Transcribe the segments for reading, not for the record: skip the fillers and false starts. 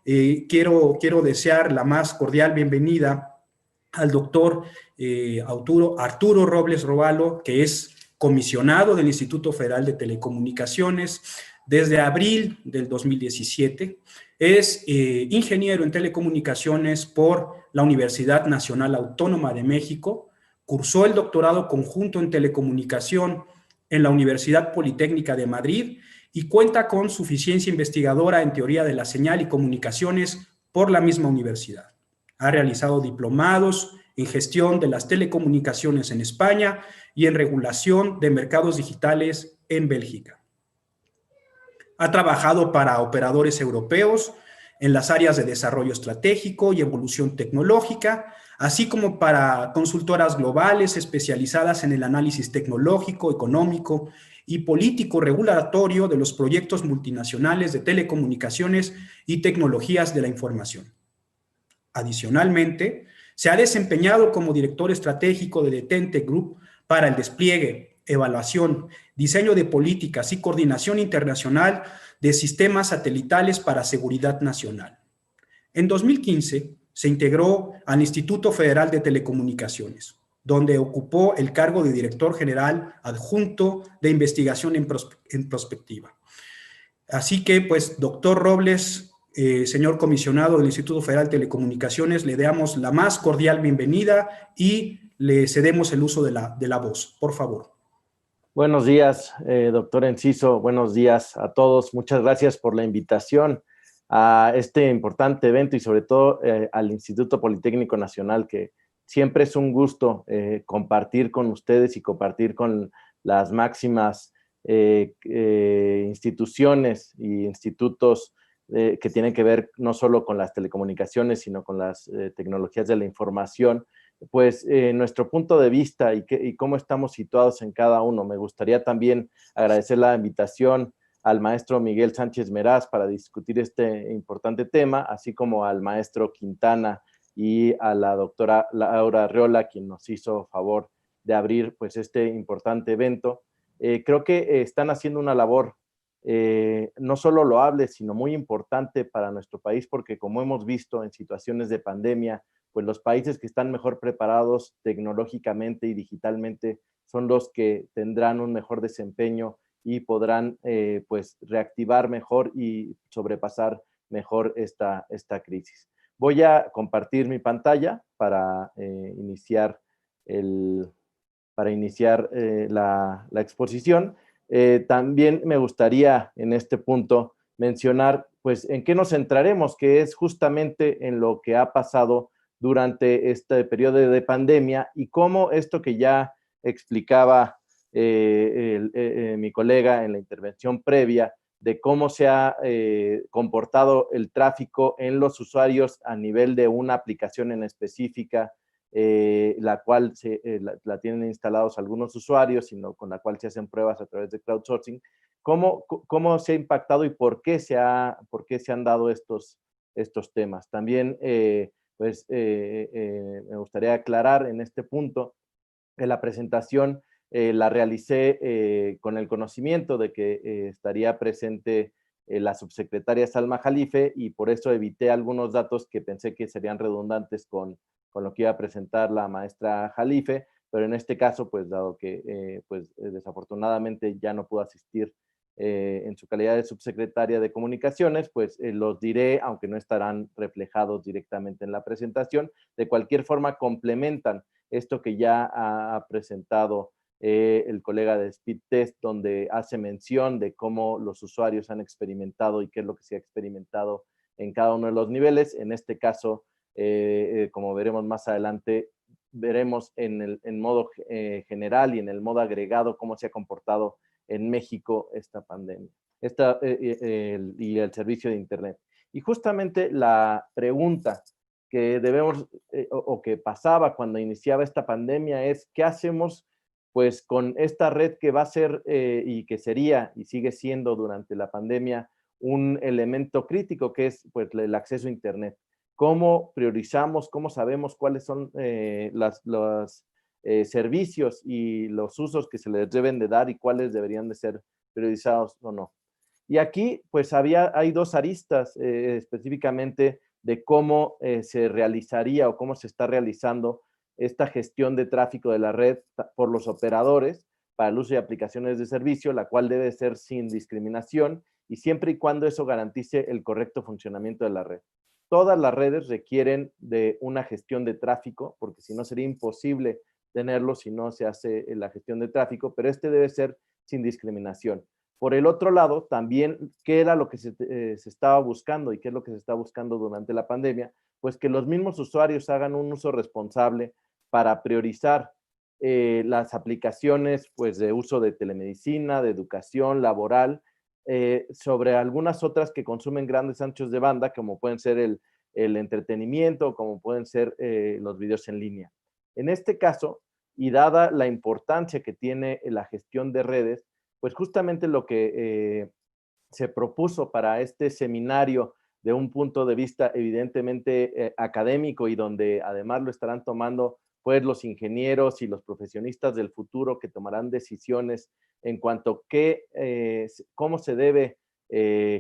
quiero desear la más cordial bienvenida al doctor Arturo Robles Robalo, que es comisionado del Instituto Federal de Telecomunicaciones desde abril del 2017. Es ingeniero en telecomunicaciones por la Universidad Nacional Autónoma de México. Cursó el doctorado conjunto en telecomunicación en la Universidad Politécnica de Madrid y cuenta con suficiencia investigadora en teoría de la señal y comunicaciones por la misma universidad. Ha realizado diplomados en gestión de las telecomunicaciones en España y en regulación de mercados digitales en Bélgica. Ha trabajado para operadores europeos en las áreas de desarrollo estratégico y evolución tecnológica, así como para consultoras globales especializadas en el análisis tecnológico, económico y político regulatorio de los proyectos multinacionales de telecomunicaciones y tecnologías de la información. Adicionalmente, se ha desempeñado como director estratégico de Detente Group para el despliegue, evaluación, diseño de políticas y coordinación internacional de sistemas satelitales para seguridad nacional. En 2015 se integró al Instituto Federal de Telecomunicaciones, donde ocupó el cargo de director general adjunto de investigación en prospectiva. Así que, pues, doctor Robles, señor comisionado del Instituto Federal de Telecomunicaciones, le damos la más cordial bienvenida y le cedemos el uso de la voz. Por favor. Buenos días, doctor Enciso. Buenos días a todos. Muchas gracias por la invitación a este importante evento y sobre todo al Instituto Politécnico Nacional, que siempre es un gusto compartir con ustedes y compartir con las máximas instituciones y institutos que tienen que ver no solo con las telecomunicaciones, sino con las tecnologías de la información, pues nuestro punto de vista y cómo estamos situados en cada uno. Me gustaría también agradecer la invitación al maestro Miguel Sánchez Meraz para discutir este importante tema, así como al maestro Quintana y a la doctora Laura Arriola, quien nos hizo favor de abrir pues este importante evento. Creo que están haciendo una labor no solo loable, sino muy importante para nuestro país, porque como hemos visto en situaciones de pandemia, pues los países que están mejor preparados tecnológicamente y digitalmente son los que tendrán un mejor desempeño y podrán pues reactivar mejor y sobrepasar mejor esta crisis. Voy a compartir mi pantalla para iniciar la exposición. También me gustaría en este punto mencionar pues en qué nos centraremos, que es justamente en lo que ha pasado durante este periodo de pandemia y cómo esto que ya explicaba mi colega en la intervención previa, de cómo se ha comportado el tráfico en los usuarios a nivel de una aplicación en específica, la cual la tienen instalados algunos usuarios, sino con la cual se hacen pruebas a través de crowdsourcing. ¿Cómo se ha impactado y por qué se han dado estos temas? También me gustaría aclarar en este punto que la presentación la realicé con el conocimiento de que estaría presente la subsecretaria Salma Jalife y por eso evité algunos datos que pensé que serían redundantes con lo que iba a presentar la maestra Jalife, pero en este caso, pues dado que desafortunadamente ya no pudo asistir en su calidad de subsecretaria de Comunicaciones, pues los diré, aunque no estarán reflejados directamente en la presentación. De cualquier forma, complementan esto que ya ha presentado el colega de Speed Test, donde hace mención de cómo los usuarios han experimentado y qué es lo que se ha experimentado en cada uno de los niveles. En este caso, como veremos más adelante, veremos en modo general y en el modo agregado cómo se ha comportado en México esta pandemia y el servicio de Internet. Y justamente la pregunta que debemos o que pasaba cuando iniciaba esta pandemia es ¿qué hacemos pues con esta red que va a ser y que sería y sigue siendo durante la pandemia un elemento crítico que es pues el acceso a Internet? ¿Cómo priorizamos, cómo sabemos cuáles son los servicios y los usos que se les deben de dar y cuáles deberían de ser priorizados o no? Y aquí pues hay dos aristas específicamente de cómo se realizaría o cómo se está realizando esta gestión de tráfico de la red por los operadores para el uso de aplicaciones de servicio, la cual debe ser sin discriminación y siempre y cuando eso garantice el correcto funcionamiento de la red. Todas las redes requieren de una gestión de tráfico, porque si no sería imposible tenerlo si no se hace la gestión de tráfico, pero este debe ser sin discriminación. Por el otro lado, también, ¿qué era lo que se estaba buscando y qué es lo que se está buscando durante la pandemia? Pues que los mismos usuarios hagan un uso responsable para priorizar las aplicaciones pues, de uso de telemedicina, de educación, laboral, sobre algunas otras que consumen grandes anchos de banda, como pueden ser el entretenimiento, como pueden ser los videos en línea. En este caso, y dada la importancia que tiene la gestión de redes, pues justamente lo que se propuso para este seminario de un punto de vista evidentemente académico y donde además lo estarán tomando pues los ingenieros y los profesionistas del futuro que tomarán decisiones en cuanto a cómo se debe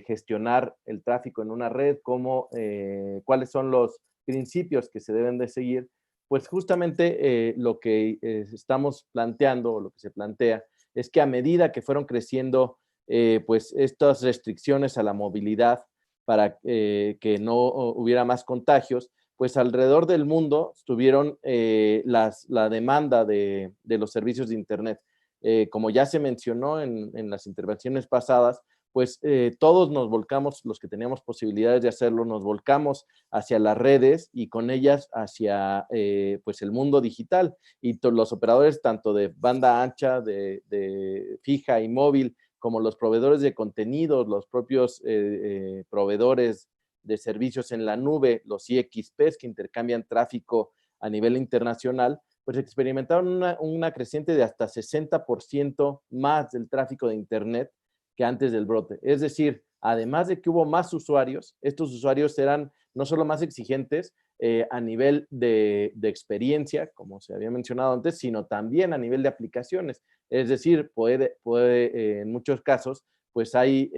gestionar el tráfico en una red, cuáles son los principios que se deben de seguir, pues justamente lo que estamos planteando o lo que se plantea es que a medida que fueron creciendo pues estas restricciones a la movilidad para que no hubiera más contagios, pues alrededor del mundo tuvieron la demanda de los servicios de Internet. Como ya se mencionó en las intervenciones pasadas, pues todos nos volcamos, los que teníamos posibilidades de hacerlo, nos volcamos hacia las redes y con ellas hacia pues el mundo digital. Y los operadores tanto de banda ancha, de fija y móvil, como los proveedores de contenidos, los propios proveedores de servicios en la nube, los IXPs que intercambian tráfico a nivel internacional, pues experimentaron una creciente de hasta 60% más del tráfico de Internet que antes del brote. Es decir, además de que hubo más usuarios, estos usuarios eran no solo más exigentes a nivel de experiencia, como se había mencionado antes, sino también a nivel de aplicaciones. Es decir, puede en muchos casos, pues hay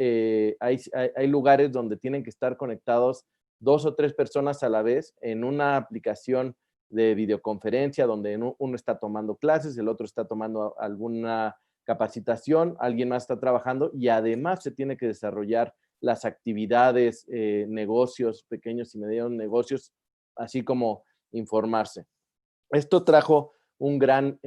lugares donde tienen que estar conectados 2 o 3 personas a la vez en una aplicación de videoconferencia donde uno está tomando clases, el otro está tomando alguna capacitación, alguien más está trabajando y además se tiene que desarrollar las actividades, negocios, pequeños y medianos negocios, así como informarse. Esto trajo un gran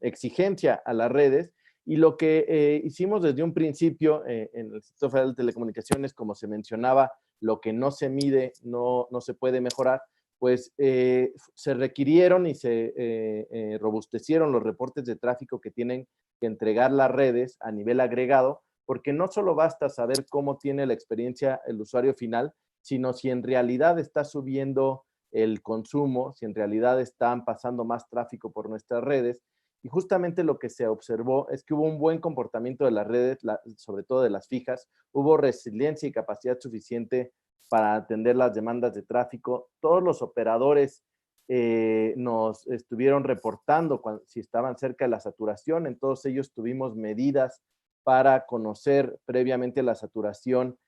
exigencia a las redes y lo que hicimos desde un principio en el Instituto Federal de Telecomunicaciones, como se mencionaba, lo que no se mide no se puede mejorar, pues se requirieron y se robustecieron los reportes de tráfico que tienen que entregar las redes a nivel agregado, porque no solo basta saber cómo tiene la experiencia el usuario final, sino si en realidad está subiendo el consumo, si en realidad están pasando más tráfico por nuestras redes. Y justamente lo que se observó es que hubo un buen comportamiento de las redes, sobre todo de las fijas, hubo resiliencia y capacidad suficiente para atender las demandas de tráfico. Todos los operadores nos estuvieron reportando si estaban cerca de la saturación, en todos ellos tuvimos medidas para conocer previamente la saturación,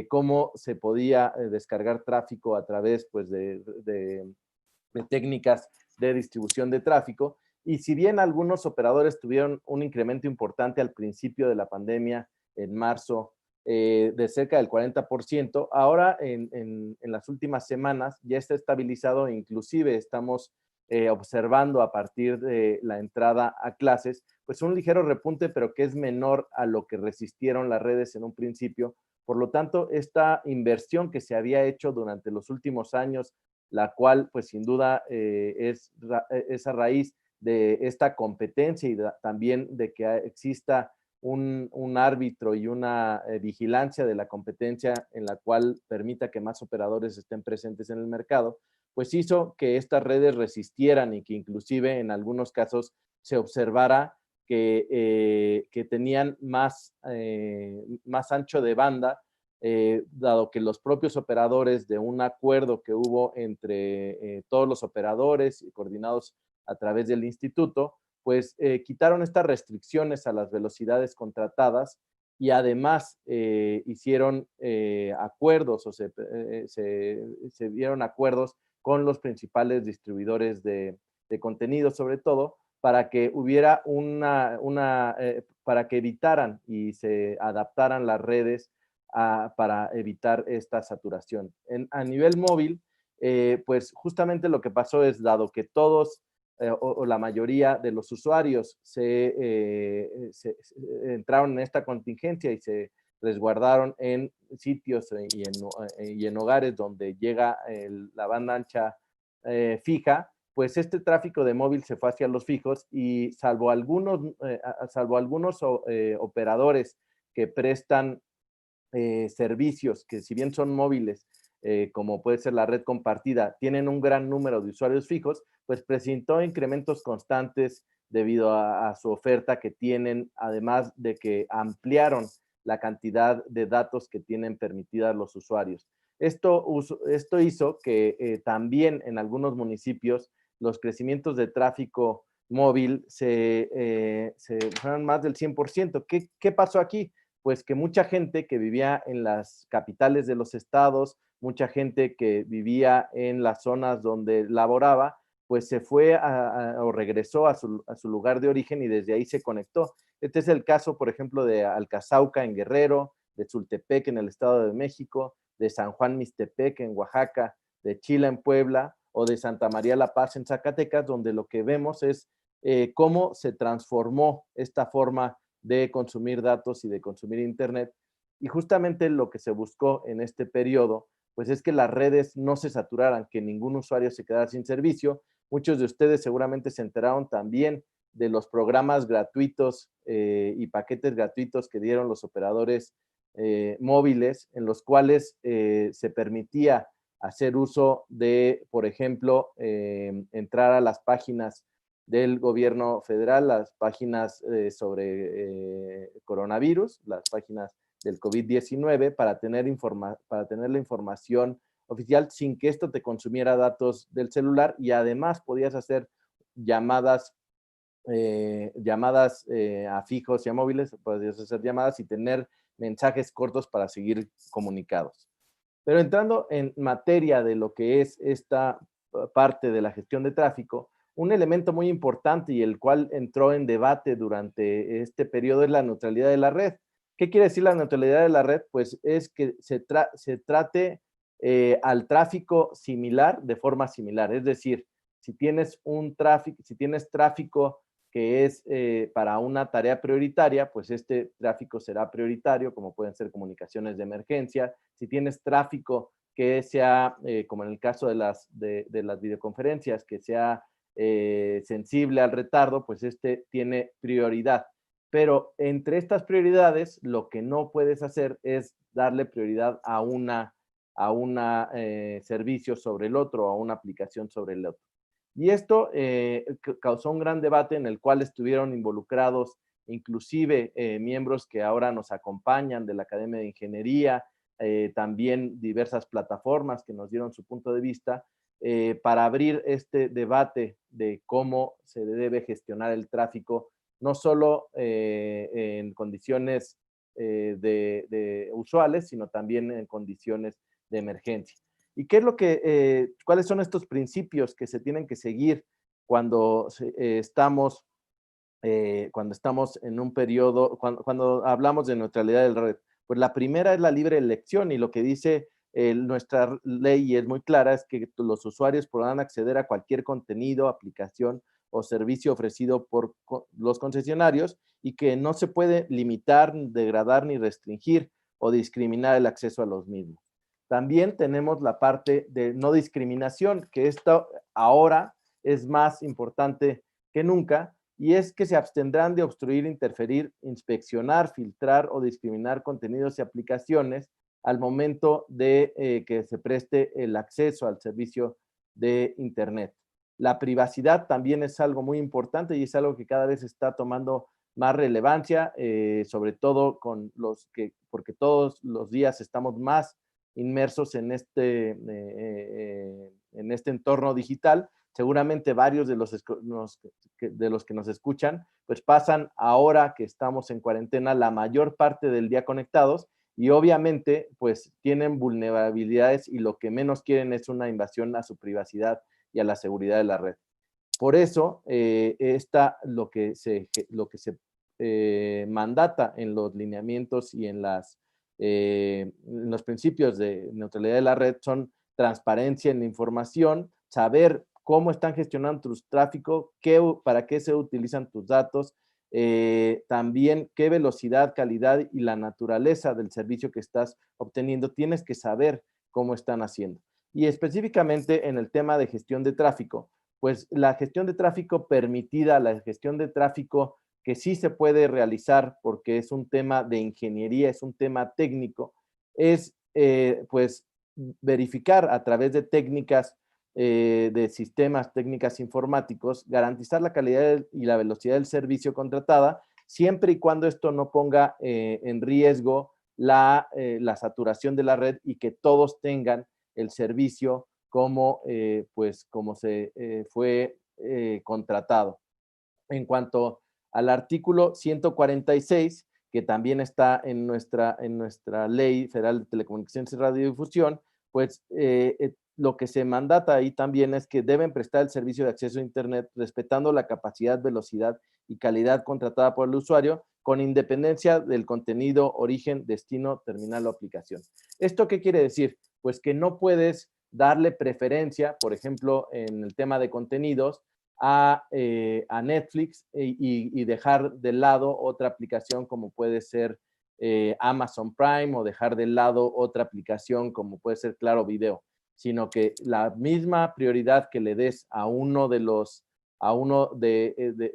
cómo se podía descargar tráfico a través pues, de técnicas de distribución de tráfico. Y si bien algunos operadores tuvieron un incremento importante al principio de la pandemia, en marzo, de cerca del 40%, ahora en las últimas semanas ya está estabilizado e inclusive estamos observando a partir de la entrada a clases, pues un ligero repunte, pero que es menor a lo que resistieron las redes en un principio. Por lo tanto, esta inversión que se había hecho durante los últimos años, la cual pues sin duda es a raíz de esta competencia y también de que exista un árbitro y una vigilancia de la competencia en la cual permita que más operadores estén presentes en el mercado, pues hizo que estas redes resistieran y que inclusive en algunos casos se observara que tenían más ancho de banda, dado que los propios operadores de un acuerdo que hubo entre todos los operadores coordinados a través del instituto, pues quitaron estas restricciones a las velocidades contratadas y además hicieron acuerdos o se dieron acuerdos con los principales distribuidores de contenido, sobre todo, para que hubiera para que evitaran y se adaptaran las redes para evitar esta saturación. A nivel móvil, pues justamente lo que pasó es, dado que todos o la mayoría de los usuarios entraron en esta contingencia y se resguardaron en sitios y en hogares donde llega la banda ancha fija, pues este tráfico de móvil se fue hacia los fijos y salvo algunos operadores que prestan servicios que, si bien son móviles, como puede ser la red compartida, tienen un gran número de usuarios fijos, pues presentó incrementos constantes debido a su oferta que tienen, además de que ampliaron la cantidad de datos que tienen permitidas los usuarios. Esto hizo que también en algunos municipios los crecimientos de tráfico móvil se fueron más del 100%. ¿Qué pasó aquí? Pues que mucha gente que vivía en las capitales de los estados, mucha gente que vivía en las zonas donde laboraba, pues se fue o regresó a su lugar de origen y desde ahí se conectó. Este es el caso, por ejemplo, de Alcazauca en Guerrero, de Sultepec en el Estado de México, de San Juan Mixtepec en Oaxaca, de Chila en Puebla o de Santa María La Paz en Zacatecas, donde lo que vemos es cómo se transformó esta forma de consumir datos y de consumir internet. Y justamente lo que se buscó en este periodo, pues es que las redes no se saturaran, que ningún usuario se quedara sin servicio. Muchos de ustedes seguramente se enteraron también de los programas gratuitos y paquetes gratuitos que dieron los operadores móviles, en los cuales se permitía hacer uso de, por ejemplo, entrar a las páginas del gobierno federal, las páginas sobre coronavirus, las páginas del COVID-19, para tener la información oficial sin que esto te consumiera datos del celular, y además podías hacer llamadas a fijos y a móviles, podías hacer llamadas y tener mensajes cortos para seguir comunicados. Pero entrando en materia de lo que es esta parte de la gestión de tráfico, un elemento muy importante y el cual entró en debate durante este periodo es la neutralidad de la red. ¿Qué quiere decir la neutralidad de la red? Pues es que se trate al tráfico similar de forma similar. Es decir, si tienes tráfico que es para una tarea prioritaria, pues este tráfico será prioritario, como pueden ser comunicaciones de emergencia. Si tienes tráfico que sea, como en el caso de las videoconferencias, que sea sensible al retardo, pues este tiene prioridad. Pero entre estas prioridades, lo que no puedes hacer es darle prioridad a un servicio sobre el otro, a una aplicación sobre el otro. Y esto causó un gran debate en el cual estuvieron involucrados inclusive miembros que ahora nos acompañan de la Academia de Ingeniería, también diversas plataformas que nos dieron su punto de vista para abrir este debate de cómo se debe gestionar el tráfico, no solo en condiciones usuales, sino también en condiciones de emergencia. ¿Y qué es cuáles son estos principios que se tienen que seguir cuando estamos en un periodo, cuando hablamos de neutralidad de la red? Pues la primera es la libre elección, y lo que dice nuestra ley, y es muy clara, es que los usuarios podrán acceder a cualquier contenido, aplicación o servicio ofrecido por los concesionarios, y que no se puede limitar, degradar ni restringir o discriminar el acceso a los mismos. También tenemos la parte de no discriminación, que esto ahora es más importante que nunca, y es que se abstendrán de obstruir, interferir, inspeccionar, filtrar o discriminar contenidos y aplicaciones al momento de que se preste el acceso al servicio de Internet. La privacidad también es algo muy importante y es algo que cada vez está tomando más relevancia, sobre todo porque todos los días estamos más inmersos en este entorno digital, seguramente varios de los que nos escuchan, pues pasan ahora que estamos en cuarentena la mayor parte del día conectados y obviamente pues tienen vulnerabilidades y lo que menos quieren es una invasión a su privacidad y a la seguridad de la red. Por eso, lo que se mandata en los lineamientos y en los principios de neutralidad de la red son transparencia en la información, saber cómo están gestionando tus tráfico, para qué se utilizan tus datos, también qué velocidad, calidad y la naturaleza del servicio que estás obteniendo, tienes que saber cómo están haciendo. Y específicamente en el tema de gestión de tráfico, pues la gestión de tráfico permitida, la gestión de tráfico que sí se puede realizar porque es un tema de ingeniería, es un tema técnico, es pues verificar a través de técnicas de sistemas, técnicas informáticos, garantizar la calidad y la velocidad del servicio contratada, siempre y cuando esto no ponga en riesgo la saturación de la red y que todos tengan el servicio como, pues, como se fue contratado. En cuanto al artículo 146, que también está en nuestra Ley Federal de Telecomunicaciones y Radiodifusión, pues lo que se mandata ahí también es que deben prestar el servicio de acceso a Internet respetando la capacidad, velocidad y calidad contratada por el usuario, con independencia del contenido, origen, destino, terminal o aplicación. ¿Esto qué quiere decir? Pues que no puedes darle preferencia, por ejemplo, en el tema de contenidos, a Netflix y dejar de lado otra aplicación como puede ser Amazon Prime o dejar de lado otra aplicación como puede ser Claro Video, sino que la misma prioridad que le des a uno de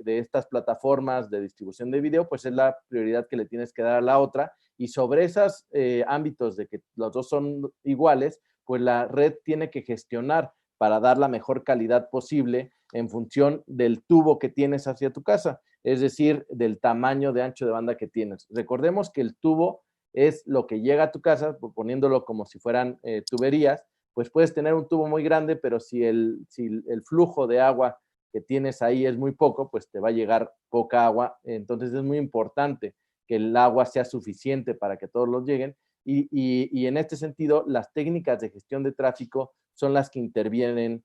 estas plataformas de distribución de video, pues es la prioridad que le tienes que dar a la otra, y sobre esos ámbitos de que los dos son iguales, pues la red tiene que gestionar para dar la mejor calidad posible en función del tubo que tienes hacia tu casa, es decir, del tamaño de ancho de banda que tienes. Recordemos que el tubo es lo que llega a tu casa, poniéndolo como si fueran tuberías, pues puedes tener un tubo muy grande, pero si el flujo de agua que tienes ahí es muy poco, pues te va a llegar poca agua. Entonces es muy importante que el agua sea suficiente para que todos los lleguen. Y en este sentido, las técnicas de gestión de tráfico son las que intervienen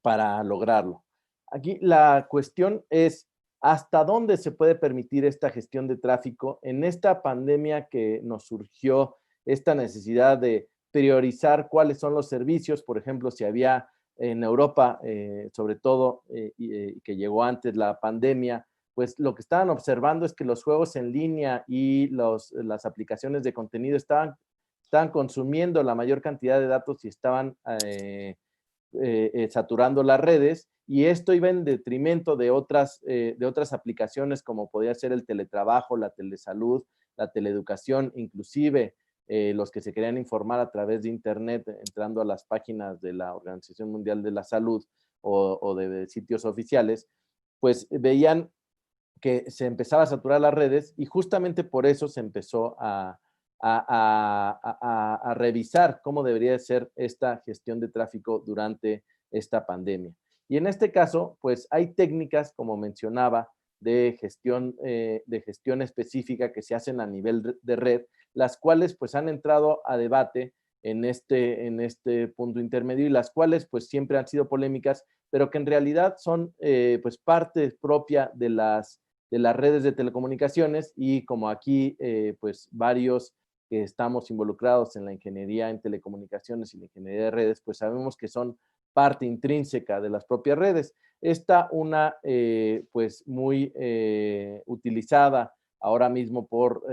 para lograrlo. Aquí la cuestión es hasta dónde se puede permitir esta gestión de tráfico en esta pandemia que nos surgió esta necesidad de priorizar cuáles son los servicios. Por ejemplo, si había en Europa, sobre todo, que llegó antes la pandemia, pues lo que estaban observando es que los juegos en línea y las aplicaciones de contenido estaban consumiendo la mayor cantidad de datos y estaban saturando las redes, y esto iba en detrimento de otras aplicaciones como podía ser el teletrabajo, la telesalud, la teleeducación, inclusive los que se querían informar a través de internet entrando a las páginas de la Organización Mundial de la Salud o de sitios oficiales, pues veían que se empezaba a saturar las redes, y justamente por eso se empezó a revisar cómo debería ser esta gestión de tráfico durante esta pandemia. Y en este caso, pues hay técnicas, como mencionaba, de gestión específica que se hacen a nivel de red, las cuales pues han entrado a debate en este punto intermedio, y las cuales pues siempre han sido polémicas, pero que en realidad son pues parte propia de las redes de telecomunicaciones, y como aquí pues varios que estamos involucrados en la ingeniería en telecomunicaciones y la ingeniería de redes, pues sabemos que son parte intrínseca de las propias redes. Esta pues muy utilizada ahora mismo por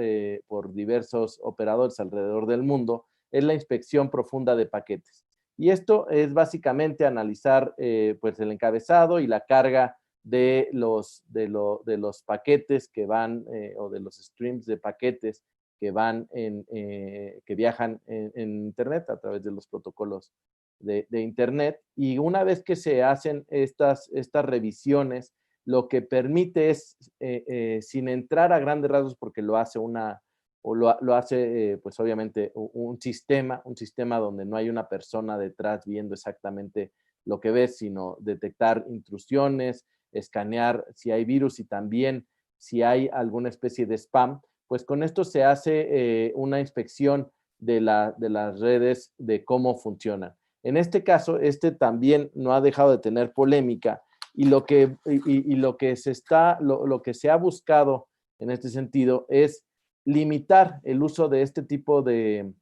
diversos operadores alrededor del mundo, es la inspección profunda de paquetes. Y esto es básicamente analizar pues el encabezado y la carga de los paquetes que van, o de los streams de paquetes que van que viajan en Internet a través de los protocolos de Internet. Y una vez que se hacen estas revisiones, lo que permite es, sin entrar a grandes rasgos, porque lo hace lo hace pues obviamente un sistema donde no hay una persona detrás viendo exactamente lo que ves, sino detectar intrusiones, escanear si hay virus y también si hay alguna especie de spam, pues con esto se hace una inspección de las redes, de cómo funcionan. En este caso, también no ha dejado de tener polémica y lo que se ha buscado en este sentido es limitar el uso de este tipo de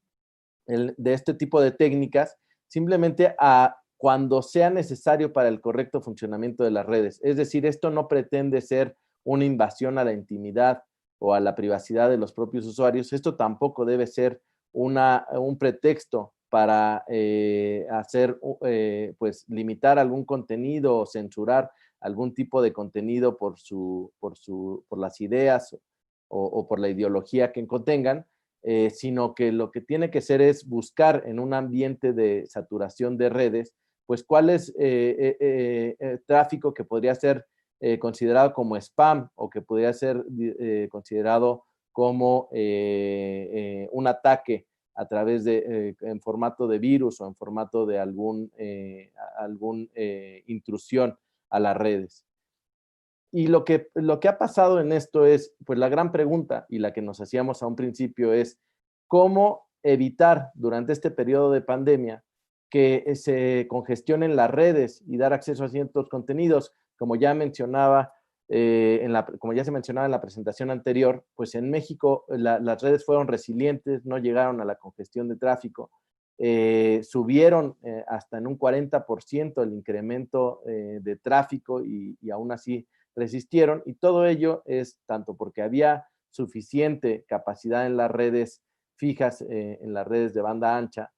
técnicas simplemente a cuando sea necesario para el correcto funcionamiento de las redes. Es decir, esto no pretende ser una invasión a la intimidad o a la privacidad de los propios usuarios. Esto tampoco debe ser un pretexto para pues limitar algún contenido o censurar algún tipo de contenido por las ideas o por la ideología que contengan, sino que lo que tiene que ser es buscar en un ambiente de saturación de redes, pues cuál es tráfico que podría ser considerado como spam o que podría ser considerado como un ataque a través en formato de virus o en formato de algún intrusión a las redes. Y lo que ha pasado en esto es, pues la gran pregunta y la que nos hacíamos a un principio es, ¿cómo evitar durante este periodo de pandemia que se congestionen las redes y dar acceso a ciertos contenidos? Como ya mencionaba, como ya se mencionaba en la presentación anterior, pues en México las redes fueron resilientes, no llegaron a la congestión de tráfico, subieron hasta en un 40% el incremento de tráfico y aún así resistieron, y todo ello es tanto porque había suficiente capacidad en las redes fijas, en las redes de banda ancha,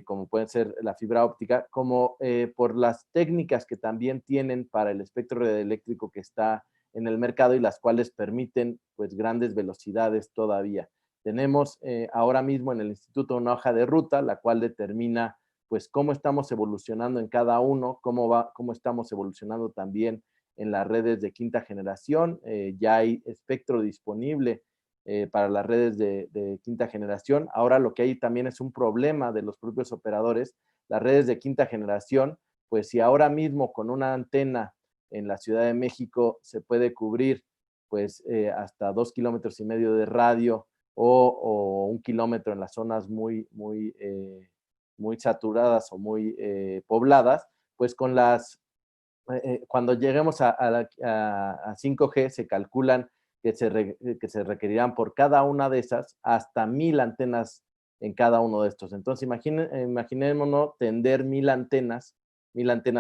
como pueden ser la fibra óptica, como por las técnicas que también tienen para el espectro radioeléctrico que está en el mercado y las cuales permiten pues grandes velocidades todavía. Tenemos ahora mismo en el instituto una hoja de ruta, la cual determina pues cómo estamos evolucionando en cada uno, cómo estamos evolucionando también en las redes de quinta generación. Ya hay espectro disponible para las redes de quinta generación. Ahora lo que hay también es un problema de los propios operadores. Las redes de quinta generación, pues si ahora mismo con una antena en la Ciudad de México se puede cubrir pues hasta 2,5 kilómetros de radio o 1 kilómetro en las zonas muy saturadas o muy pobladas, pues con cuando lleguemos a 5G se calculan que se requerirán por cada una de esas hasta 1,000 antenas en cada uno de estos. Entonces, imaginémonos tender 1,000 antenas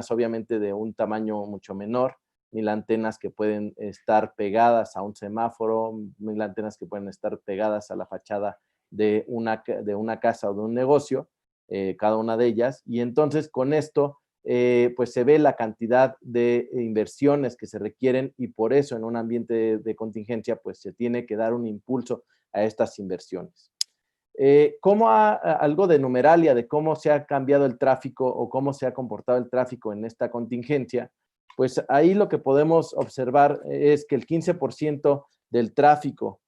obviamente de un tamaño mucho menor, 1,000 antenas que pueden estar pegadas a un semáforo, 1,000 antenas que pueden estar pegadas a la fachada de una casa o de un negocio, cada una de ellas, y entonces con esto pues se ve la cantidad de inversiones que se requieren y por eso en un ambiente de contingencia pues se tiene que dar un impulso a estas inversiones. Algo de numeralia de cómo se ha cambiado el tráfico o cómo se ha comportado el tráfico en esta contingencia, pues ahí lo que podemos observar es que el 15% del tráfico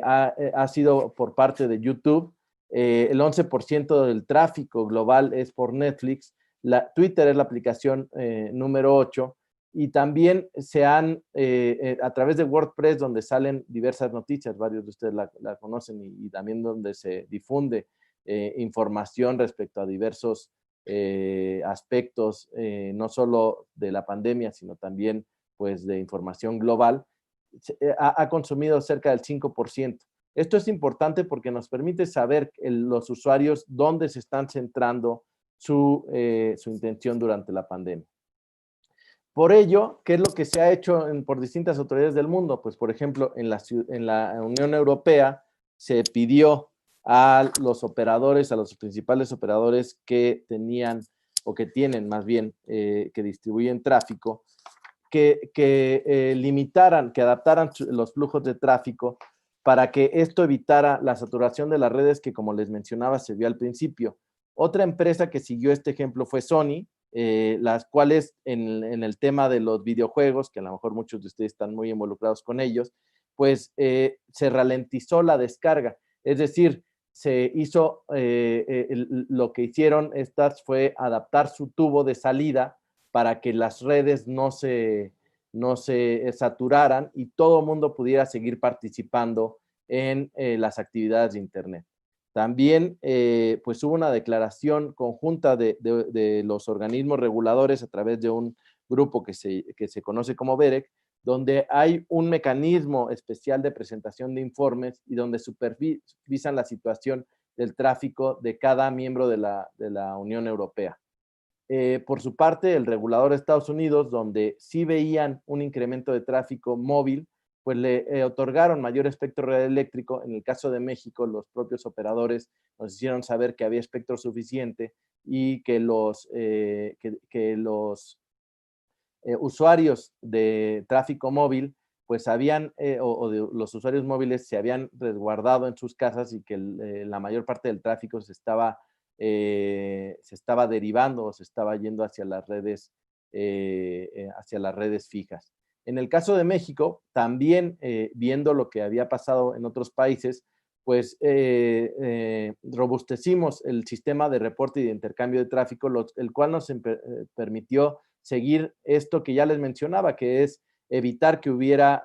ha sido por parte de YouTube, el 11% del tráfico global es por Netflix, Twitter es la aplicación número 8, y también a través de WordPress, donde salen diversas noticias, varios de ustedes la conocen, y también donde se difunde información respecto a diversos aspectos, no solo de la pandemia, sino también pues, de información global, ha consumido cerca del 5%. Esto es importante porque nos permite saber los usuarios dónde se están centrando su intención durante la pandemia. Por ello, ¿qué es lo que se ha hecho por distintas autoridades del mundo? Pues, por ejemplo, en la Unión Europea se pidió a los operadores, a los principales operadores que tenían, o que tienen más bien, que distribuyen tráfico, que limitaran, que adaptaran los flujos de tráfico para que esto evitara la saturación de las redes que, como les mencionaba, se vio al principio. Otra empresa que siguió este ejemplo fue Sony, las cuales en el tema de los videojuegos, que a lo mejor muchos de ustedes están muy involucrados con ellos, pues se ralentizó la descarga. Es decir, se hizo, lo que hicieron estas fue adaptar su tubo de salida para que las redes no se saturaran y todo el mundo pudiera seguir participando en las actividades de Internet. También pues hubo una declaración conjunta de los organismos reguladores a través de un grupo que se conoce como BEREC, donde hay un mecanismo especial de presentación de informes y donde supervisan la situación del tráfico de cada miembro de la Unión Europea. Por su parte, el regulador de Estados Unidos, donde sí veían un incremento de tráfico móvil, pues le otorgaron mayor espectro radioeléctrico. En el caso de México, los propios operadores nos hicieron saber que había espectro suficiente y que los usuarios de tráfico móvil, pues los usuarios móviles se habían resguardado en sus casas y que la mayor parte del tráfico se estaba derivando o se estaba yendo hacia las redes fijas. En el caso de México, también viendo lo que había pasado en otros países, pues robustecimos el sistema de reporte y de intercambio de tráfico, el cual nos permitió seguir esto que ya les mencionaba, que es evitar que hubiera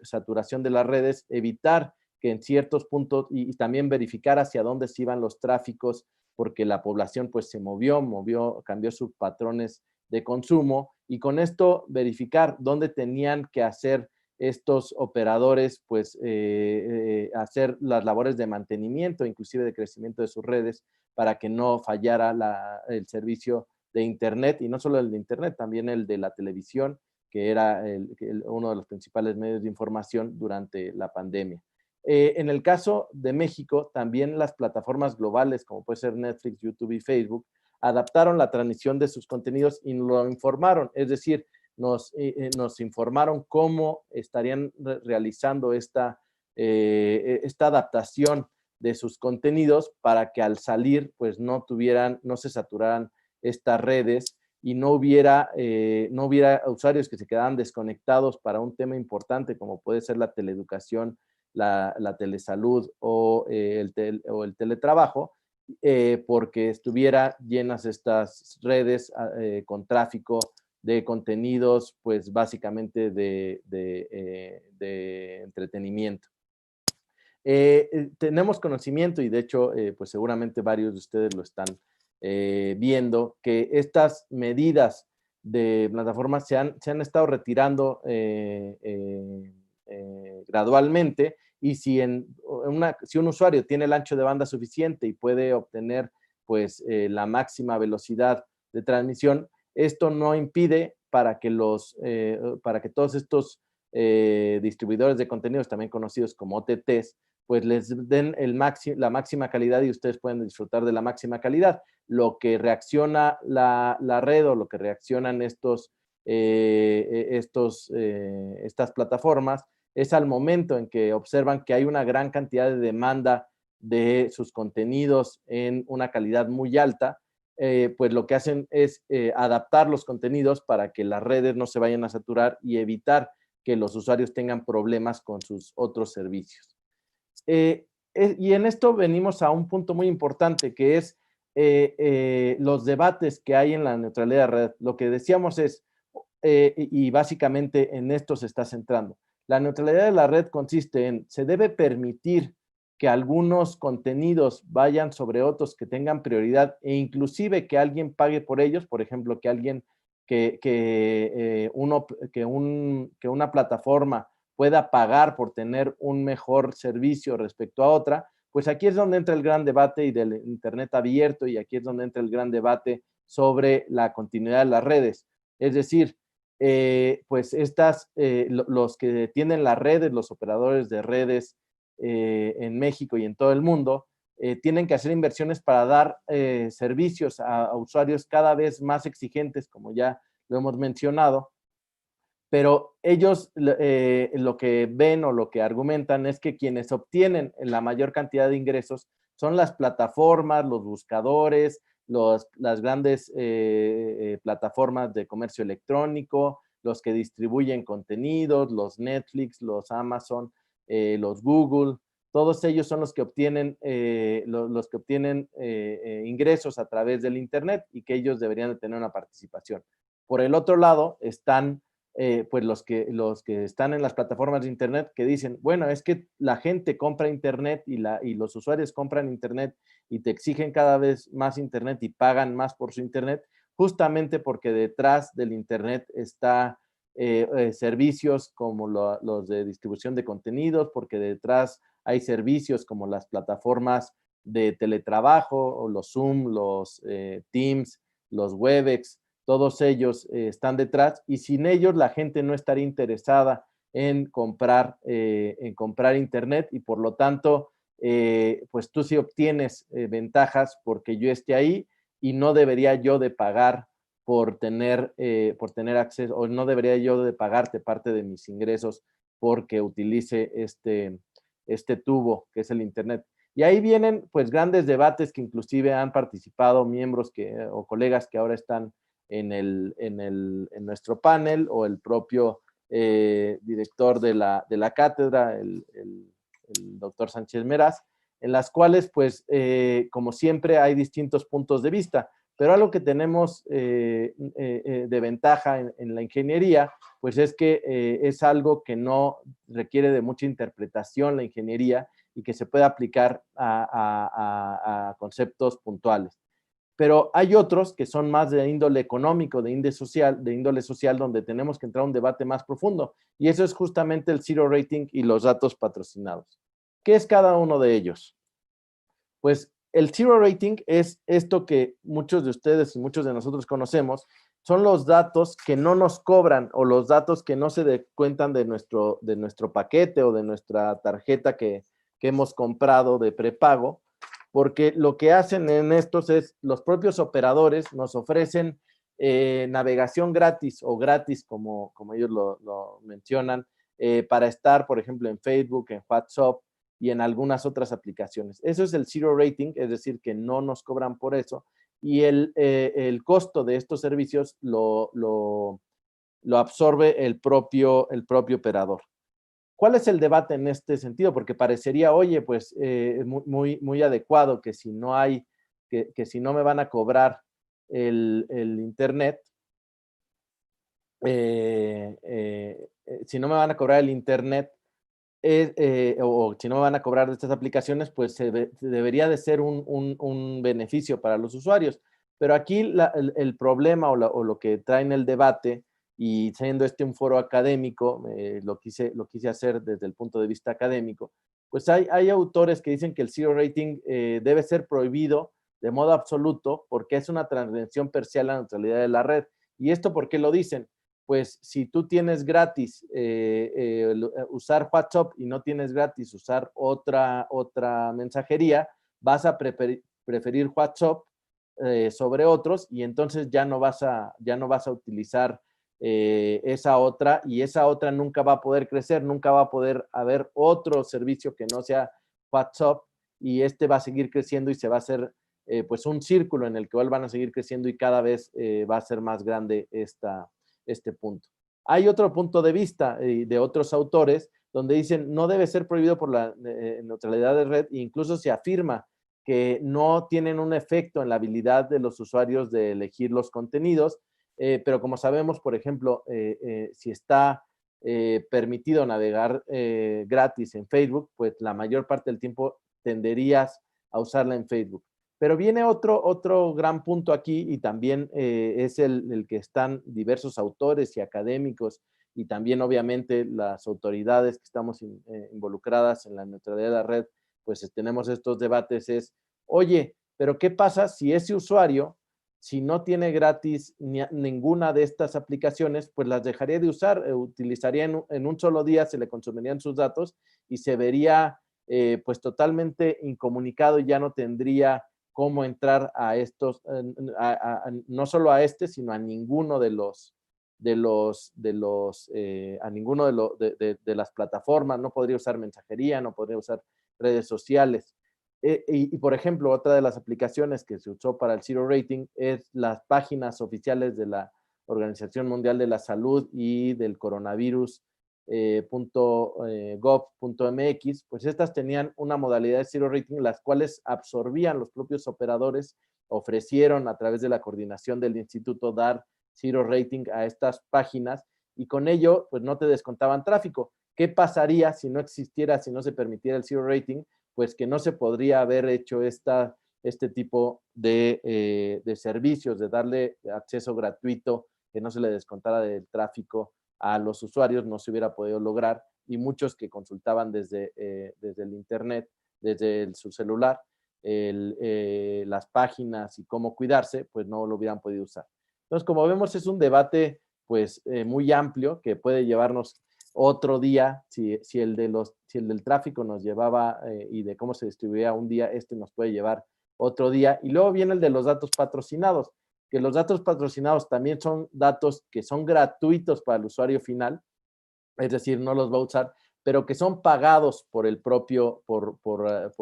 saturación de las redes, evitar que en ciertos puntos, y también verificar hacia dónde se iban los tráficos, porque la población pues se cambió sus patrones de consumo, y con esto verificar dónde tenían que hacer estos operadores, pues hacer las labores de mantenimiento, inclusive de crecimiento de sus redes, para que no fallara el servicio de Internet, y no solo el de Internet, también el de la televisión, que era uno de los principales medios de información durante la pandemia. En el caso de México, también las plataformas globales, como puede ser Netflix, YouTube y Facebook, adaptaron la transmisión de sus contenidos y lo informaron, es decir, nos informaron cómo estarían realizando esta adaptación de sus contenidos para que al salir, pues no se saturaran estas redes y no hubiera usuarios que se quedaran desconectados para un tema importante como puede ser la teleeducación, la telesalud o el teletrabajo, porque estuviera llenas estas redes con tráfico de contenidos, pues básicamente de entretenimiento. Tenemos conocimiento y de hecho, pues seguramente varios de ustedes lo están viendo, que estas medidas de plataformas se han estado retirando gradualmente, y si un usuario tiene el ancho de banda suficiente y puede obtener pues la máxima velocidad de transmisión, esto no impide para que todos estos distribuidores de contenidos, también conocidos como OTTs, pues les den la máxima calidad y ustedes pueden disfrutar de la máxima calidad. Lo que reacciona la red o lo que reaccionan estas plataformas es al momento en que observan que hay una gran cantidad de demanda de sus contenidos en una calidad muy alta, pues lo que hacen es adaptar los contenidos para que las redes no se vayan a saturar y evitar que los usuarios tengan problemas con sus otros servicios. Y en esto venimos a un punto muy importante, que es los debates que hay en la neutralidad de red. Lo que decíamos es, y básicamente en esto se está centrando, la neutralidad de la red consiste en, se debe permitir que algunos contenidos vayan sobre otros que tengan prioridad e inclusive que alguien pague por ellos, por ejemplo, que una plataforma pueda pagar por tener un mejor servicio respecto a otra. Pues aquí es donde entra el gran debate y del Internet abierto, y aquí es donde entra el gran debate sobre la continuidad de las redes. Es decir, pues los que tienen las redes, los operadores de redes en México y en todo el mundo, tienen que hacer inversiones para dar servicios a usuarios cada vez más exigentes, como ya lo hemos mencionado, pero ellos lo que ven o lo que argumentan es que quienes obtienen la mayor cantidad de ingresos son las plataformas, los buscadores, las grandes plataformas de comercio electrónico, los que distribuyen contenidos, los Netflix, los Amazon, los Google. todos ellos son los que obtienen, ingresos a través del Internet y que ellos deberían de tener una participación. Por el otro lado están pues los que están en las plataformas de Internet que dicen, bueno, es que la gente compra Internet y los usuarios compran Internet y te exigen cada vez más Internet y pagan más por su Internet, justamente porque detrás del Internet está servicios como los de distribución de contenidos, porque detrás hay servicios como las plataformas de teletrabajo, o los Zoom, los Teams, los Webex, todos ellos están detrás y sin ellos la gente no estaría interesada en comprar Internet y por lo tanto, pues tú sí obtienes ventajas porque yo esté ahí y no debería yo de pagar por tener acceso, o no debería yo de pagarte parte de mis ingresos porque utilice este tubo que es el Internet. Y ahí vienen pues grandes debates que inclusive han participado miembros o colegas que ahora están en nuestro panel, o el propio director de la cátedra, el doctor Sánchez Meraz, en las cuales, pues, como siempre, hay distintos puntos de vista. Pero algo que tenemos de ventaja en la ingeniería, pues es que es algo que no requiere de mucha interpretación la ingeniería y que se puede aplicar a conceptos puntuales. Pero hay otros que son más de índole económico, de índole social, donde tenemos que entrar a un debate más profundo. Y eso es justamente el zero rating y los datos patrocinados. ¿Qué es cada uno de ellos? Pues el zero rating es esto que muchos de ustedes y muchos de nosotros conocemos, son los datos que no nos cobran o los datos que no se descuentan de nuestro paquete o de nuestra tarjeta que hemos comprado de prepago, porque lo que hacen en estos es, los propios operadores nos ofrecen navegación gratis o gratis, como ellos lo mencionan, para estar, por ejemplo, en Facebook, en WhatsApp y en algunas otras aplicaciones. Eso es el zero rating, es decir, que no nos cobran por eso, y el costo de estos servicios lo absorbe el propio operador. ¿Cuál es el debate en este sentido? Porque parecería, oye, pues muy adecuado que si no si no me van a cobrar el Internet, si no me van a cobrar el Internet, o si no me van a cobrar de estas aplicaciones, pues debería de ser un beneficio para los usuarios. Pero aquí el problema o lo que trae en el debate, y siendo un foro académico, lo quise hacer desde el punto de vista académico, pues hay autores que dicen que el zero rating debe ser prohibido de modo absoluto porque es una transgresión parcial a la neutralidad de la red. ¿Y esto por qué lo dicen? Pues si tú tienes gratis usar WhatsApp y no tienes gratis usar otra mensajería, vas a preferir WhatsApp sobre otros y entonces ya no vas a utilizar esa otra, y esa otra nunca va a poder crecer, nunca va a poder haber otro servicio que no sea WhatsApp, y va a seguir creciendo y se va a hacer pues un círculo en el que van a seguir creciendo y cada vez va a ser más grande este punto. Hay otro punto de vista de otros autores donde dicen no debe ser prohibido por la neutralidad de red, e incluso se afirma que no tienen un efecto en la habilidad de los usuarios de elegir los contenidos, pero como sabemos, por ejemplo, si está permitido navegar gratis en Facebook, pues la mayor parte del tiempo tenderías a usarla en Facebook. Pero viene otro gran punto aquí, y también es el que están diversos autores y académicos, y también obviamente las autoridades que estamos involucradas en la neutralidad de la red, pues tenemos estos debates, oye, pero ¿qué pasa si ese usuario, si no tiene gratis ninguna de estas aplicaciones, pues las dejaría de usar, utilizaría en un solo día, se le consumirían sus datos y se vería pues totalmente incomunicado y ya no tendría cómo entrar a estos, no solo a sino a ninguno de las plataformas, no podría usar mensajería, no podría usar redes sociales. Por ejemplo, otra de las aplicaciones que se usó para el zero rating es las páginas oficiales de la Organización Mundial de la Salud y del coronavirus .gov.mx, pues estas tenían una modalidad de zero rating, las cuales absorbían los propios operadores, ofrecieron a través de la coordinación del instituto dar zero rating a estas páginas y con ello pues no te descontaban tráfico. ¿Qué pasaría si no existiera, si no se permitiera el zero rating? Pues que no se podría haber hecho este tipo de servicios, de darle acceso gratuito, que no se le descontara del tráfico a los usuarios, no se hubiera podido lograr, y muchos que consultaban desde el internet, desde su celular, las páginas y cómo cuidarse, pues no lo hubieran podido usar. Entonces, como vemos, es un debate pues muy amplio que puede llevarnos otro día, si el del tráfico nos llevaba y de cómo se distribuía un día, nos puede llevar otro día. Y luego viene el de los datos patrocinados, que los datos patrocinados también son datos que son gratuitos para el usuario final, es decir, no los va a usar, pero que son pagados por el propio, por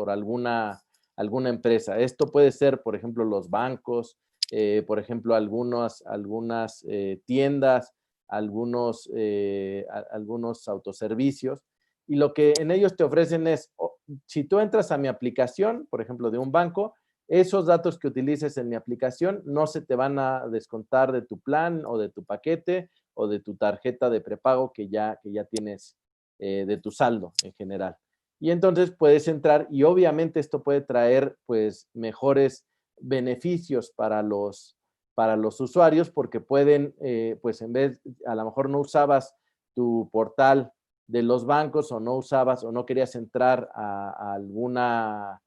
alguna empresa. Esto puede ser, por ejemplo, los bancos, por ejemplo, algunas tiendas, algunos autoservicios, y lo que en ellos te ofrecen es, si tú entras a mi aplicación, por ejemplo, de un banco, esos datos que utilices en mi aplicación no se te van a descontar de tu plan o de tu paquete o de tu tarjeta de prepago que ya tienes de tu saldo en general. Y entonces puedes entrar y obviamente esto puede traer pues mejores beneficios para los usuarios porque pueden, pues en vez, a lo mejor no usabas tu portal de los bancos o no usabas o no querías entrar a alguna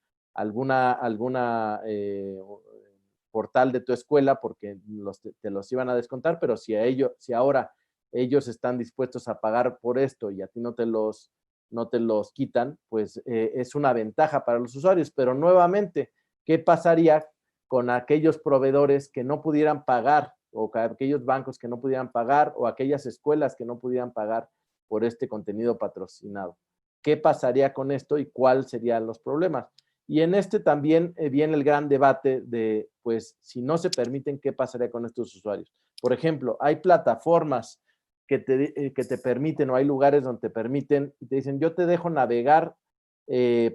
portal de tu escuela porque te los iban a descontar, pero si ahora ellos están dispuestos a pagar por esto y a ti no te los quitan, pues es una ventaja para los usuarios. Pero nuevamente, ¿qué pasaría con aquellos proveedores que no pudieran pagar o aquellos bancos que no pudieran pagar o aquellas escuelas que no pudieran pagar por este contenido patrocinado? ¿Qué pasaría con esto y cuáles serían los problemas? Y en también viene el gran debate de, pues, si no se permiten, ¿qué pasaría con estos usuarios? Por ejemplo, hay plataformas que te permiten o hay lugares donde te permiten y te dicen, yo te dejo navegar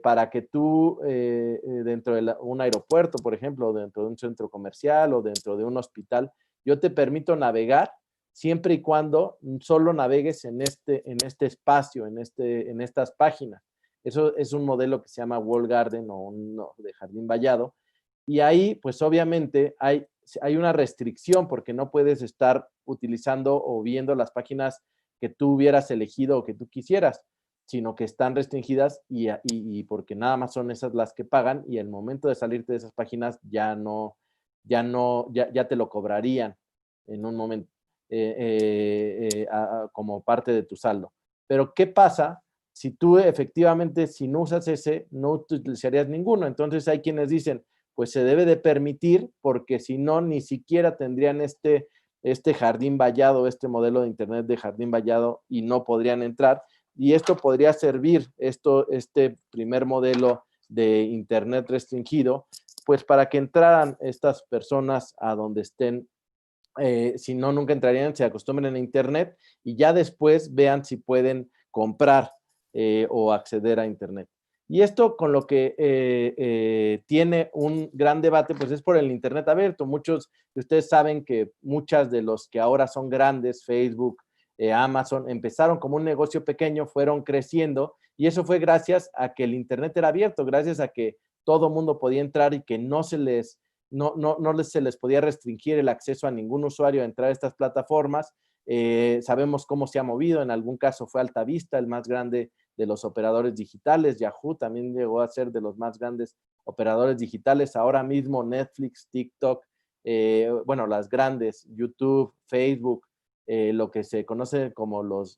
para que tú dentro de un aeropuerto, por ejemplo, o dentro de un centro comercial o dentro de un hospital, yo te permito navegar siempre y cuando solo navegues en este espacio, en estas páginas. Eso es un modelo que se llama Walled Garden o de Jardín Vallado. Y ahí, pues obviamente, hay una restricción porque no puedes estar utilizando o viendo las páginas que tú hubieras elegido o que tú quisieras, sino que están restringidas y porque nada más son esas las que pagan y el momento de salirte de esas páginas ya te lo cobrarían en un momento como parte de tu saldo. Pero, ¿qué pasa si tú efectivamente, si no usas no utilizarías ninguno? Entonces hay quienes dicen, pues se debe de permitir porque si no, ni siquiera tendrían este jardín vallado, este modelo de internet de jardín vallado y no podrían entrar. Y esto podría servir, este primer modelo de internet restringido, pues para que entraran estas personas a donde estén. Si no, nunca entrarían, se acostumbren a internet y ya después vean si pueden comprar o acceder a internet. Y esto con lo que tiene un gran debate, pues es por el internet abierto. Muchos de ustedes saben que muchas de los que ahora son grandes, Facebook, Amazon, empezaron como un negocio pequeño, fueron creciendo y eso fue gracias a que el internet era abierto, gracias a que todo mundo podía entrar y que no se les podía restringir el acceso a ningún usuario a entrar a estas plataformas. Sabemos cómo se ha movido, en algún caso fue Altavista, el más grande de los operadores digitales. Yahoo también llegó a ser de los más grandes operadores digitales. Ahora mismo Netflix, TikTok, las grandes, YouTube, Facebook, lo que se conoce como los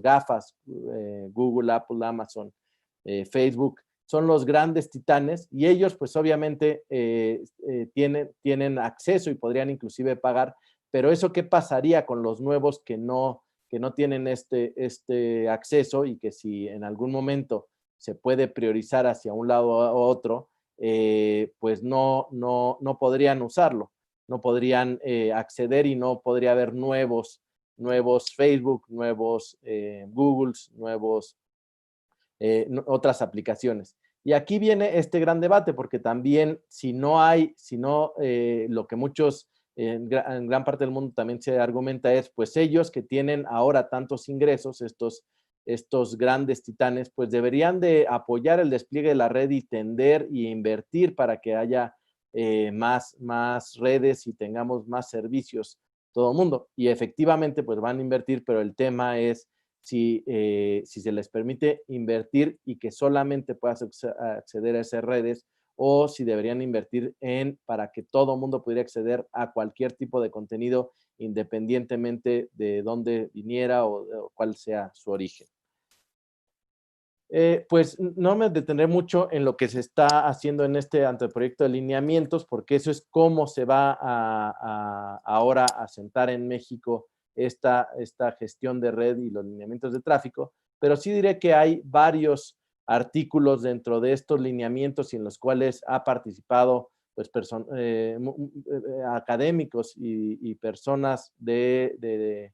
GAFAs, Google, Apple, Amazon, Facebook, son los grandes titanes y ellos pues obviamente tienen acceso y podrían inclusive pagar, pero eso ¿qué pasaría con los nuevos que no tienen este acceso y que si en algún momento se puede priorizar hacia un lado o otro, pues no podrían usarlo, no podrían acceder y no podría haber nuevos nuevos Facebook, nuevos Googles, otras aplicaciones. Y aquí viene este gran debate, porque también si no lo que muchos en gran parte del mundo también se argumenta es, pues ellos que tienen ahora tantos ingresos, estos grandes titanes, pues deberían de apoyar el despliegue de la red y tender y invertir para que haya más redes y tengamos más servicios todo el mundo. Y efectivamente, pues van a invertir, pero el tema es si se les permite invertir y que solamente puedas acceder a esas redes, o si deberían invertir para que todo el mundo pudiera acceder a cualquier tipo de contenido independientemente de dónde viniera o cuál sea su origen. Pues no me detendré mucho en lo que se está haciendo en este anteproyecto de lineamientos, porque eso es cómo se va ahora a sentar en México esta gestión de red y los lineamientos de tráfico, pero sí diré que hay varios artículos dentro de estos lineamientos y en los cuales ha participado pues, académicos y personas del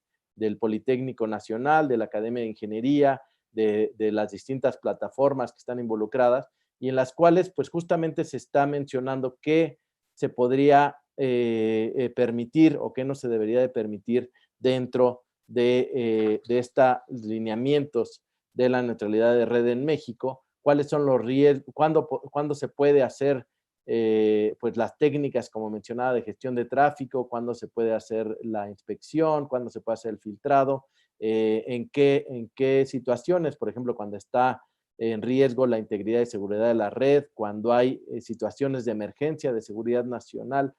Politécnico Nacional, de la Academia de Ingeniería, de las distintas plataformas que están involucradas y en las cuales pues justamente se está mencionando qué se podría permitir o qué no se debería de permitir dentro de estos lineamientos de la neutralidad de red en México, cuáles son los riesgos, cuándo se puede hacer pues las técnicas, como mencionaba, de gestión de tráfico, cuándo se puede hacer la inspección, cuándo se puede hacer el filtrado, en qué situaciones, por ejemplo, cuando está en riesgo la integridad y seguridad de la red, cuando hay situaciones de emergencia de seguridad nacional,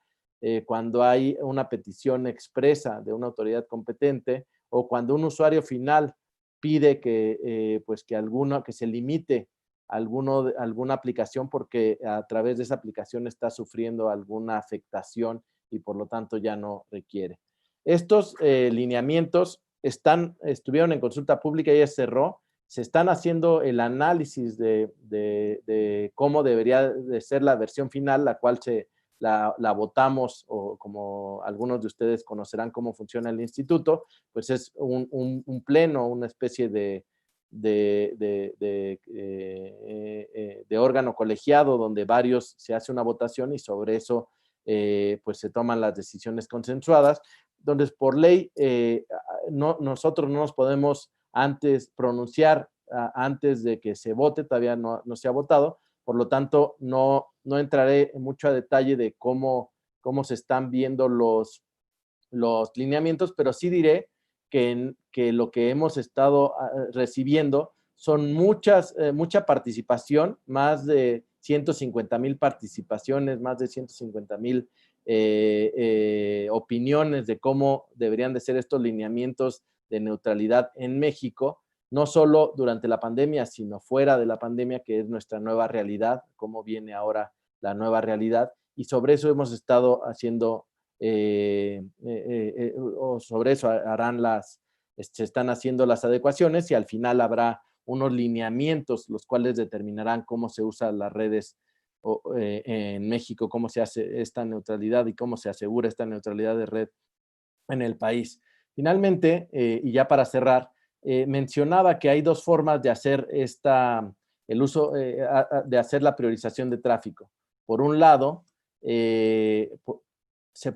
cuando hay una petición expresa de una autoridad competente o cuando un usuario final pide pues que se limite alguna aplicación porque a través de esa aplicación está sufriendo alguna afectación y por lo tanto ya no requiere. Estos lineamientos estuvieron en consulta pública y ya cerró. Se están haciendo el análisis de cómo debería de ser la versión final, la cual la votamos, o como algunos de ustedes conocerán cómo funciona el instituto, pues es un pleno, una especie de órgano colegiado donde se hace una votación y sobre eso pues se toman las decisiones consensuadas. Entonces, por ley, nosotros no nos podemos pronunciar antes de que se vote, todavía no se ha votado, por lo tanto, no entraré mucho a detalle de cómo se están viendo los lineamientos, pero sí diré que lo que hemos estado recibiendo son mucha participación, más de 150,000 participaciones, más de 150,000 opiniones de cómo deberían de ser estos lineamientos de neutralidad en México, no solo durante la pandemia, sino fuera de la pandemia, que es nuestra nueva realidad, cómo viene ahora la nueva realidad, y sobre eso hemos estado haciendo o sobre eso se están haciendo las adecuaciones y al final habrá unos lineamientos los cuales determinarán cómo se usan las redes en México, cómo se hace esta neutralidad y cómo se asegura esta neutralidad de red en el país. Finalmente, y ya para cerrar, mencionaba que hay dos formas de hacer de hacer la priorización de tráfico. Por un lado, se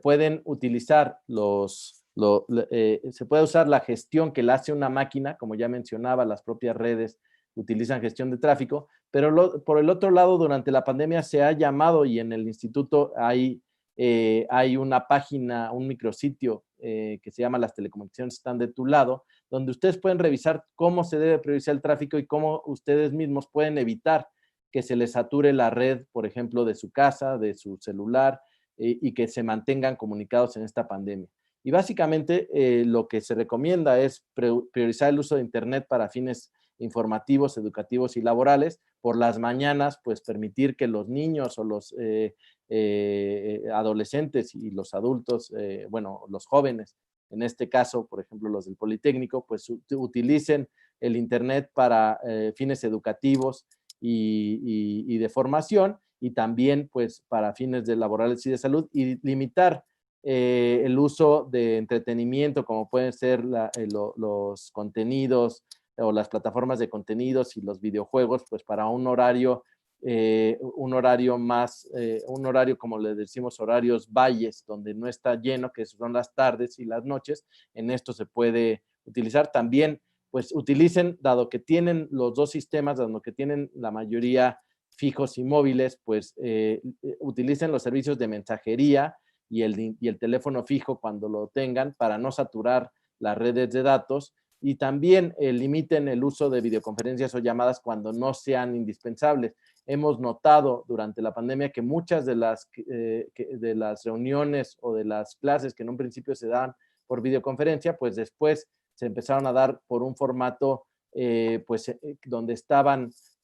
pueden utilizar se puede usar la gestión que la hace una máquina, como ya mencionaba, las propias redes utilizan gestión de tráfico, pero por el otro lado, durante la pandemia se ha llamado, y en el instituto hay una página, un micrositio que se llama Las telecomunicaciones están de tu lado, donde ustedes pueden revisar cómo se debe priorizar el tráfico y cómo ustedes mismos pueden evitar que se les sature la red, por ejemplo, de su casa, de su celular, y que se mantengan comunicados en esta pandemia. Y básicamente lo que se recomienda es priorizar el uso de Internet para fines informativos, educativos y laborales. Por las mañanas, pues permitir que los niños o los adolescentes y los adultos, los jóvenes, en este caso, por ejemplo, los del Politécnico, pues utilicen el Internet para fines educativos y de formación, y también pues para fines de laborales y de salud, y limitar el uso de entretenimiento, como pueden ser los contenidos o las plataformas de contenidos y los videojuegos, pues para un horario más, un horario como le decimos, horarios valles, donde no está lleno, que son las tardes y las noches. En esto se puede utilizar. También, pues utilicen, dado que tienen los dos sistemas, dado que tienen la mayoría fijos y móviles, pues utilicen los servicios de mensajería y el teléfono fijo cuando lo tengan, para no saturar las redes de datos. Y también limiten el uso de videoconferencias o llamadas cuando no sean indispensables. Hemos notado durante la pandemia que muchas de las reuniones o de las clases que en un principio se dan por videoconferencia, pues después se empezaron a dar por un formato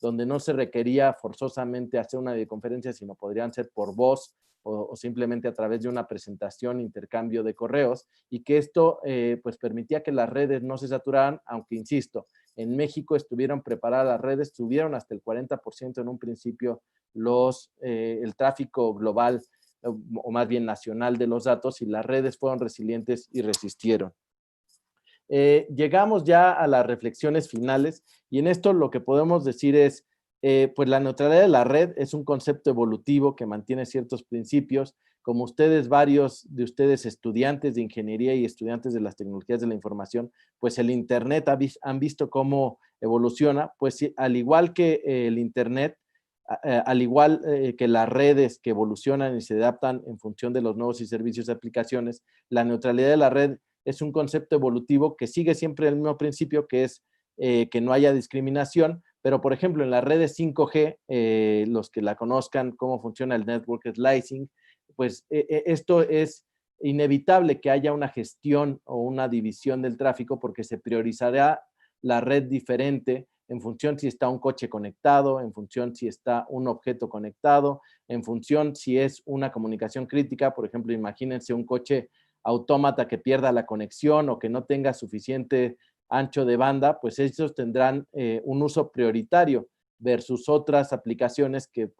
donde no se requería forzosamente hacer una videoconferencia, sino podrían ser por voz o simplemente a través de una presentación, intercambio de correos, y que esto pues permitía que las redes no se saturaran, aunque insisto, en México estuvieron preparadas las redes, tuvieron hasta el 40% en un principio el tráfico global, o más bien nacional, de los datos, y las redes fueron resilientes y resistieron. Llegamos ya a las reflexiones finales, y en esto lo que podemos decir es, pues la neutralidad de la red es un concepto evolutivo que mantiene ciertos principios. Como varios de ustedes estudiantes de ingeniería y estudiantes de las tecnologías de la información, pues el Internet han visto cómo evoluciona, pues al igual que el Internet, al igual que las redes que evolucionan y se adaptan en función de los nuevos y servicios y aplicaciones, la neutralidad de la red es un concepto evolutivo que sigue siempre el mismo principio, que es que no haya discriminación. Pero, por ejemplo, en las redes 5G, los que la conozcan, cómo funciona el network slicing, pues esto es inevitable que haya una gestión o una división del tráfico, porque se priorizará la red diferente en función si está un coche conectado, en función si está un objeto conectado, en función si es una comunicación crítica. Por ejemplo, imagínense un coche autómata que pierda la conexión o que no tenga suficiente ancho de banda, pues ellos tendrán un uso prioritario versus otras aplicaciones que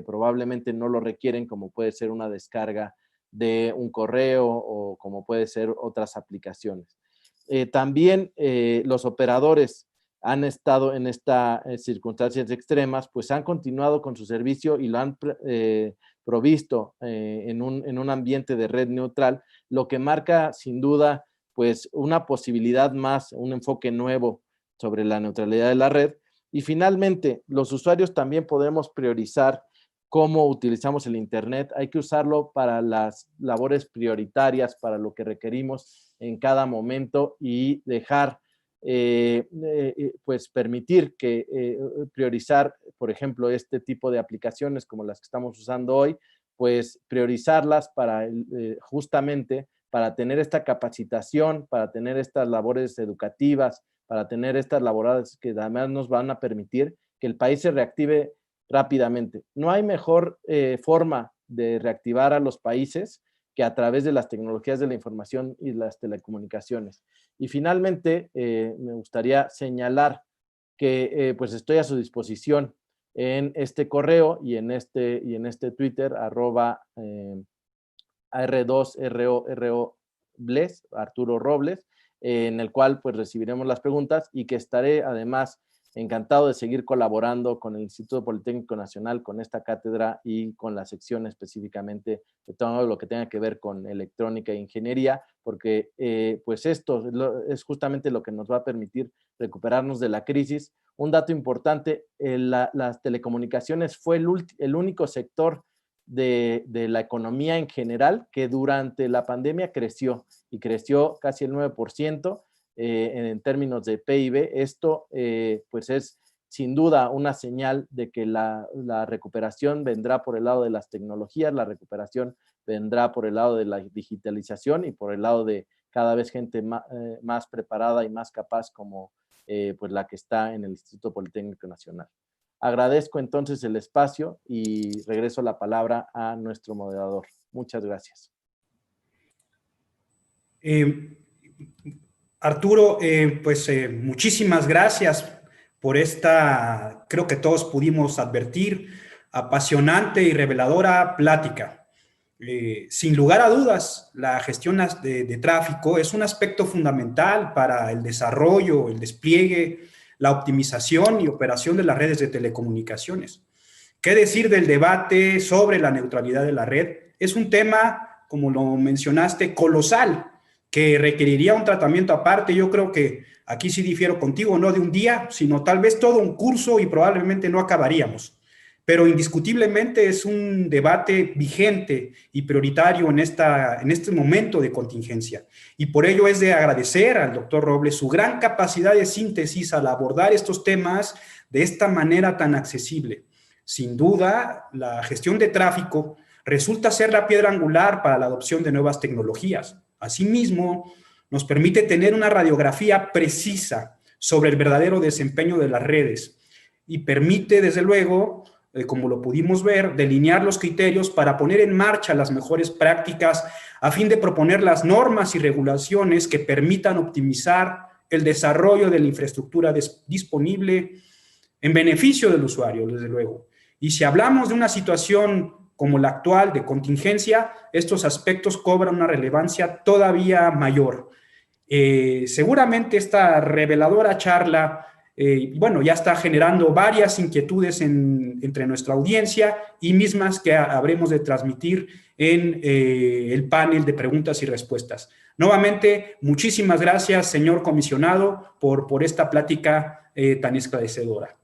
probablemente no lo requieren, como puede ser una descarga de un correo o como puede ser otras aplicaciones. También los operadores han estado en estas circunstancias extremas, pues han continuado con su servicio y lo han provisto en un ambiente de red neutral, lo que marca sin duda pues una posibilidad más, un enfoque nuevo sobre la neutralidad de la red. Y finalmente, los usuarios también podemos priorizar cómo utilizamos el Internet. Hay que usarlo para las labores prioritarias, para lo que requerimos en cada momento, y dejar, pues permitir priorizar, por ejemplo, este tipo de aplicaciones como las que estamos usando hoy, pues priorizarlas para justamente para tener esta capacitación, para tener estas labores educativas, para tener estas labores que además nos van a permitir que el país se reactive rápidamente. No hay mejor forma de reactivar a los países que a través de las tecnologías de la información y las telecomunicaciones. Y finalmente, me gustaría señalar que pues estoy a su disposición en este correo y en este Twitter, @R2ROROBLES, Arturo Robles, en el cual pues recibiremos las preguntas, y que estaré además encantado de seguir colaborando con el Instituto Politécnico Nacional, con esta cátedra y con la sección específicamente de todo lo que tenga que ver con electrónica e ingeniería, porque pues esto es justamente lo que nos va a permitir recuperarnos de la crisis. Un dato importante, las telecomunicaciones fue el único sector de la economía en general que durante la pandemia creció, y creció casi el 9% en términos de PIB. Esto pues es sin duda una señal de que la recuperación vendrá por el lado de las tecnologías, la recuperación vendrá por el lado de la digitalización y por el lado de cada vez gente más preparada y más capaz, como pues la que está en el Instituto Politécnico Nacional. Agradezco entonces el espacio y regreso la palabra a nuestro moderador. Muchas gracias. Arturo, pues muchísimas gracias por esta, creo que todos pudimos advertir, apasionante y reveladora plática. Sin lugar a dudas, la gestión de tráfico es un aspecto fundamental para el desarrollo, el despliegue, la optimización y operación de las redes de telecomunicaciones. ¿Qué decir del debate sobre la neutralidad de la red? Es un tema, como lo mencionaste, colosal, que requeriría un tratamiento aparte. Yo creo que aquí sí difiero contigo, no de un día, sino tal vez todo un curso y probablemente no acabaríamos. Pero indiscutiblemente es un debate vigente y prioritario en este momento de contingencia. Y por ello es de agradecer al doctor Robles su gran capacidad de síntesis al abordar estos temas de esta manera tan accesible. Sin duda, la gestión de tráfico resulta ser la piedra angular para la adopción de nuevas tecnologías. Asimismo, nos permite tener una radiografía precisa sobre el verdadero desempeño de las redes y permite, desde luego, como lo pudimos ver, delinear los criterios para poner en marcha las mejores prácticas a fin de proponer las normas y regulaciones que permitan optimizar el desarrollo de la infraestructura disponible en beneficio del usuario, desde luego. Y si hablamos de una situación como la actual de contingencia, estos aspectos cobran una relevancia todavía mayor. Seguramente esta reveladora charla bueno, ya está generando varias inquietudes entre nuestra audiencia y mismas que habremos de transmitir en el panel de preguntas y respuestas. Nuevamente, muchísimas gracias, señor comisionado, por esta plática tan esclarecedora.